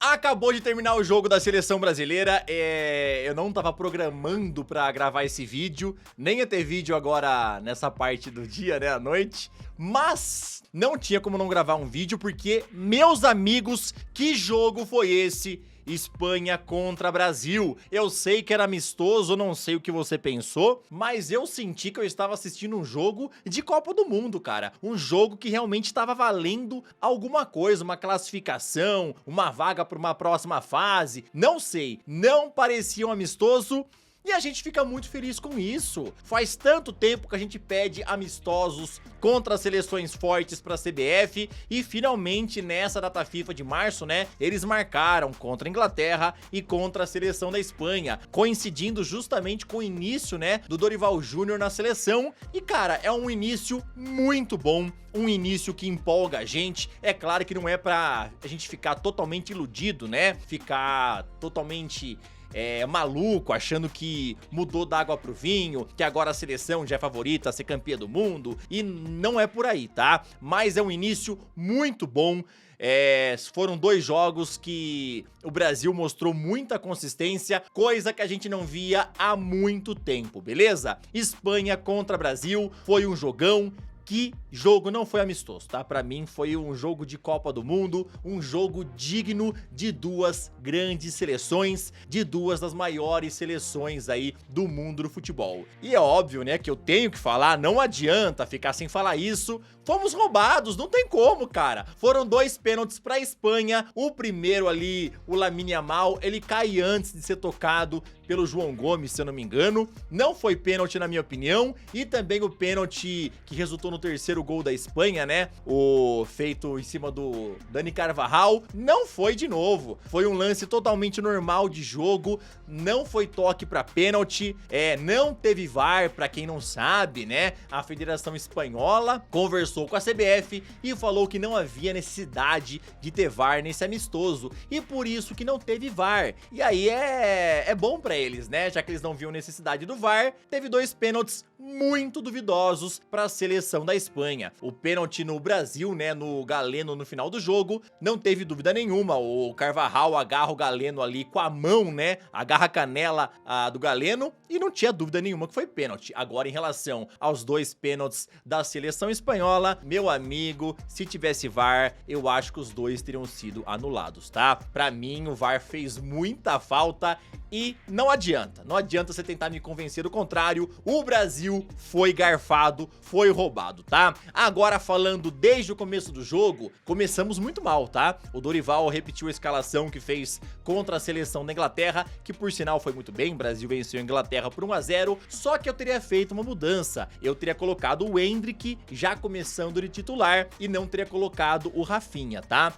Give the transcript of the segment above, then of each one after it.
Acabou de terminar o jogo da seleção brasileira, eu não tava programando pra gravar esse vídeo, nem ia ter vídeo agora nessa parte do dia, né, à noite, mas não tinha como não gravar um vídeo porque, meus amigos, que jogo foi esse? Espanha contra Brasil. Eu sei que era amistoso, não sei o que você pensou, mas eu senti que eu estava assistindo um jogo de Copa do Mundo, cara. Um jogo que realmente estava valendo alguma coisa, uma classificação, uma vaga para uma próxima fase, não sei. Não parecia um amistoso. E a gente fica muito feliz com isso. Faz tanto tempo que a gente pede amistosos contra as seleções fortes para a CBF e finalmente nessa data FIFA de março, né, eles marcaram contra a Inglaterra e contra a seleção da Espanha, coincidindo justamente com o início, né, do Dorival Júnior na seleção. E cara, é um início muito bom, um início que empolga a gente. É claro que não é pra a gente ficar totalmente iludido, né, ficar totalmente maluco, achando que mudou da água pro vinho, que agora a seleção já é favorita a ser campeã do mundo, e não é por aí, tá? Mas é um início muito bom. Foram dois jogos que o Brasil mostrou muita consistência, coisa que a gente não via há muito tempo, beleza? Espanha contra Brasil, foi um jogão. Que jogo, não foi amistoso, tá? Pra mim foi um jogo de Copa do Mundo, um jogo digno de duas grandes seleções, de duas das maiores seleções aí do mundo do futebol. E é óbvio, né, que eu tenho que falar, não adianta ficar sem falar isso, fomos roubados, não tem como, cara. Foram dois pênaltis pra Espanha, o primeiro ali, o Lamine Yamal, ele cai antes de ser tocado pelo João Gomes, se eu não me engano. Não foi pênalti na minha opinião, e também o pênalti que resultou no terceiro gol da Espanha, né, o feito em cima do Dani Carvajal, não foi de novo. Foi um lance totalmente normal de jogo, não foi toque pra pênalti, não teve VAR, pra quem não sabe, né, a Federação Espanhola conversou com a CBF e falou que não havia necessidade de ter VAR nesse amistoso, e por isso que não teve VAR. E aí é bom pra eles, né, já que eles não viam necessidade do VAR, teve dois pênaltis muito duvidosos para a seleção da Espanha. O pênalti no Brasil, né, no Galeno no final do jogo, não teve dúvida nenhuma, o Carvajal agarra o Galeno ali com a mão, né, agarra a canela do Galeno e não tinha dúvida nenhuma que foi pênalti. Agora, em relação aos dois pênaltis da seleção espanhola, meu amigo, se tivesse VAR, eu acho que os dois teriam sido anulados, tá? Pra mim, o VAR fez muita falta e não adianta você tentar me convencer do contrário, o Brasil foi garfado, foi roubado, tá? Agora falando desde o começo do jogo, começamos muito mal, tá? O Dorival repetiu a escalação que fez contra a seleção da Inglaterra, que por sinal foi muito bem, o Brasil venceu a Inglaterra por 1 a 0, só que eu teria feito uma mudança, eu teria colocado o Endrick já começando de titular e não teria colocado o Rafinha, tá?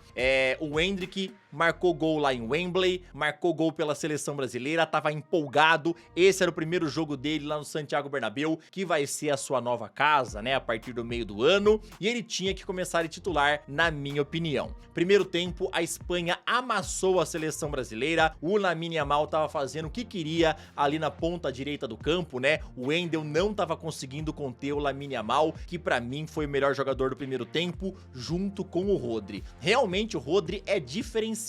O Endrick marcou gol lá em Wembley, marcou gol pela seleção brasileira, tava empolgado, esse era o primeiro jogo dele lá no Santiago Bernabéu, que vai ser a sua nova casa, né, a partir do meio do ano, e ele tinha que começar a titular, na minha opinião. Primeiro tempo, a Espanha amassou a seleção brasileira, o Lamine Yamal tava fazendo o que queria ali na ponta direita do campo, né, o Wendel não tava conseguindo conter o Lamine Yamal, que pra mim foi o melhor jogador do primeiro tempo, junto com o Rodri. Realmente o Rodri é diferenciado,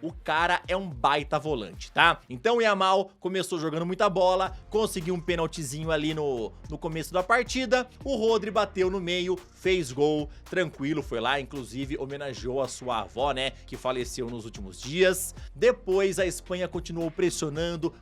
o cara é um baita volante, tá? Então o Yamal começou jogando muita bola, conseguiu um pênaltizinho ali no começo da partida, o Rodri bateu no meio, fez gol, tranquilo, foi lá, inclusive homenageou a sua avó, né, que faleceu nos últimos dias. Depois a Espanha continuou pressionando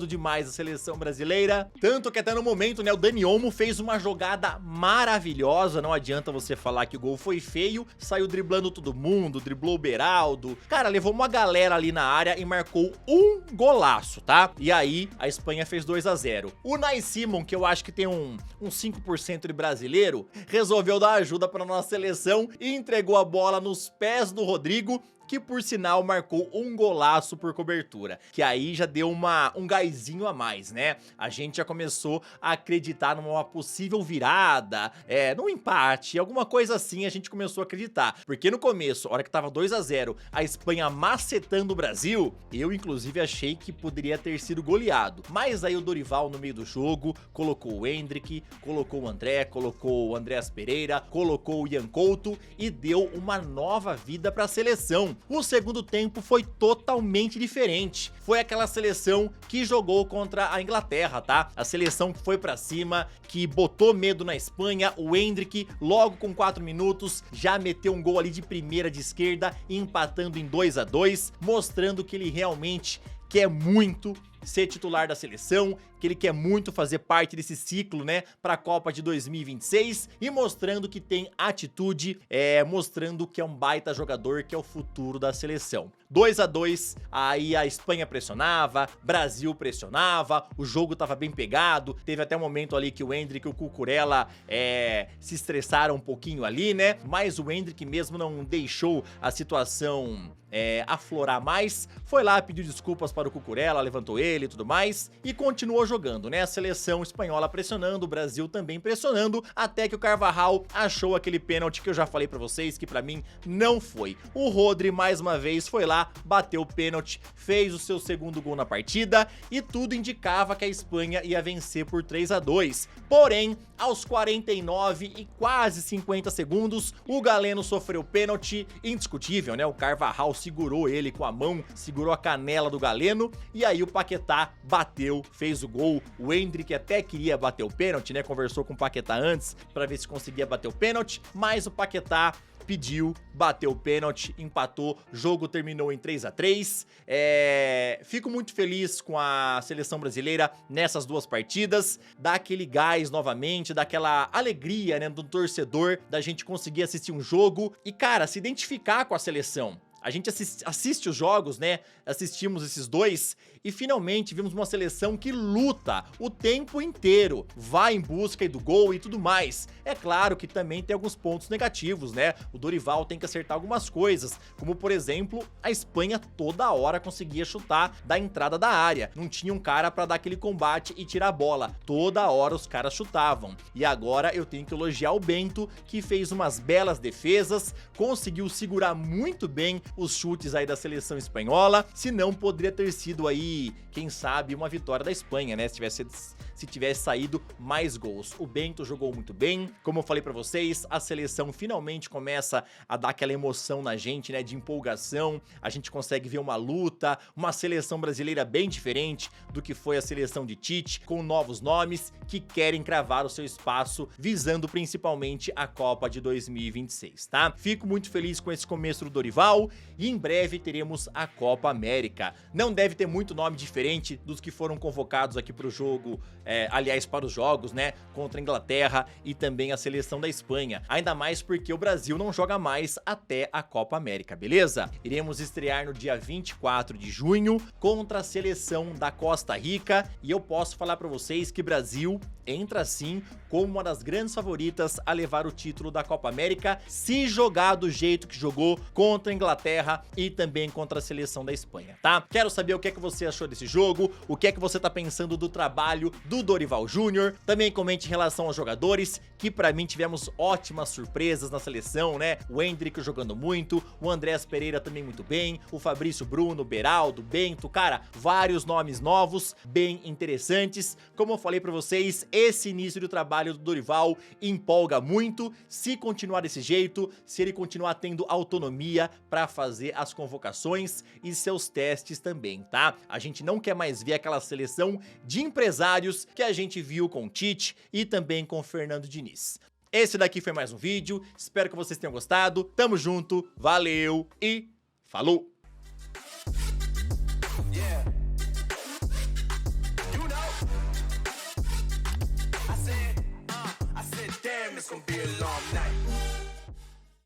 demais a seleção brasileira, tanto que até no momento, né, o Dani Olmo fez uma jogada maravilhosa, não adianta você falar que o gol foi feio, saiu driblando todo mundo, driblou o Beraldo, cara, levou uma galera ali na área e marcou um golaço, tá? E aí a Espanha fez 2 a 0. O Unai Simon, que eu acho que tem um 5% de brasileiro, resolveu dar ajuda para nossa seleção e entregou a bola nos pés do Rodrigo, que por sinal marcou um golaço por cobertura, que aí já deu um gásinho a mais, né? A gente já começou a acreditar numa possível virada, num empate, alguma coisa assim a gente começou a acreditar, porque no começo, a hora que tava 2 a 0, a Espanha macetando o Brasil, eu inclusive achei que poderia ter sido goleado, mas aí o Dorival no meio do jogo colocou o Endrick, colocou o André, colocou o Andreas Pereira, colocou o Ian Couto e deu uma nova vida para a seleção. o segundo tempo foi totalmente diferente. Foi aquela seleção que jogou contra a Inglaterra, tá? A seleção que foi pra cima, que botou medo na Espanha. O Endrick, logo com 4 minutos, já meteu um gol ali de primeira de esquerda, empatando em 2-2, mostrando que ele realmente quer muito ser titular da seleção, que ele quer muito fazer parte desse ciclo, né, para a Copa de 2026, e mostrando que tem atitude, mostrando que é um baita jogador, que é o futuro da seleção. 2-2, aí a Espanha pressionava, Brasil pressionava, o jogo tava bem pegado, teve até um momento ali que o Endrick e o Cucurella se estressaram um pouquinho ali, né, mas o Endrick mesmo não deixou a situação aflorar mais, foi lá, pediu desculpas para o Cucurella, levantou ele e tudo mais, e continuou jogando, né, a seleção espanhola pressionando, o Brasil também pressionando, até que o Carvajal achou aquele pênalti que eu já falei pra vocês, que pra mim não foi. O Rodri, mais uma vez, foi lá, bateu o pênalti, fez o seu segundo gol na partida, e tudo indicava que a Espanha ia vencer por 3-2. Porém, aos 49 e quase 50 segundos, o Galeno sofreu pênalti, indiscutível, né, o Carvajal segurou ele com a mão, segurou a canela do Galeno, e aí o Paquetá bateu, fez o gol. O Endrick até queria bater o pênalti, né, conversou com o Paquetá antes pra ver se conseguia bater o pênalti, mas o Paquetá pediu, bateu o pênalti, empatou, jogo terminou em 3-3. Fico muito feliz com a seleção brasileira nessas duas partidas, dá aquele gás novamente, dá aquela alegria, né, do torcedor, da gente conseguir assistir um jogo e, cara, se identificar com a seleção. A gente assiste os jogos, né, assistimos esses dois e finalmente vimos uma seleção que luta o tempo inteiro, vai em busca do gol e tudo mais. É claro que também tem alguns pontos negativos, né, o Dorival tem que acertar algumas coisas, como por exemplo, a Espanha toda hora conseguia chutar da entrada da área, não tinha um cara pra dar aquele combate e tirar a bola, toda hora os caras chutavam. E agora eu tenho que elogiar o Bento, que fez umas belas defesas, conseguiu segurar muito bem os chutes aí da seleção espanhola, se não poderia ter sido aí, quem sabe, uma vitória da Espanha, né, se tivesse saído mais gols. O Bento jogou muito bem, como eu falei pra vocês, a seleção finalmente começa a dar aquela emoção na gente, né, de empolgação, a gente consegue ver uma luta, uma seleção brasileira bem diferente do que foi a seleção de Tite, com novos nomes que querem cravar o seu espaço, visando principalmente a Copa de 2026, tá? Fico muito feliz com esse começo do Dorival, e em breve teremos a Copa América. Não deve ter muito nome diferente dos que foram convocados aqui pro jogo, aliás, para os jogos, né, contra a Inglaterra e também a seleção da Espanha. Ainda mais porque o Brasil não joga mais até a Copa América, beleza? Iremos estrear no dia 24 de junho contra a seleção da Costa Rica e eu posso falar pra vocês que Brasil entra sim como uma das grandes favoritas a levar o título da Copa América, se jogar do jeito que jogou contra a Inglaterra e também contra a seleção da Espanha, tá? Quero saber o que é que você achou desse jogo, o que é que você tá pensando do trabalho do Dorival Júnior, também comente em relação aos jogadores, que pra mim tivemos ótimas surpresas na seleção, né? O Endrick jogando muito, o Andrés Pereira também muito bem, o Fabrício Bruno, Beraldo, Bento, cara, vários nomes novos, bem interessantes. Como eu falei pra vocês, esse início do trabalho do Dorival empolga muito, se continuar desse jeito, se ele continuar tendo autonomia pra fazer as convocações e seus testes também, tá? A gente não quer mais ver aquela seleção de empresários que a gente viu com o Tite e também com o Fernando Diniz. Esse daqui foi mais um vídeo, espero que vocês tenham gostado, tamo junto, valeu e falou! It's gonna be a long night.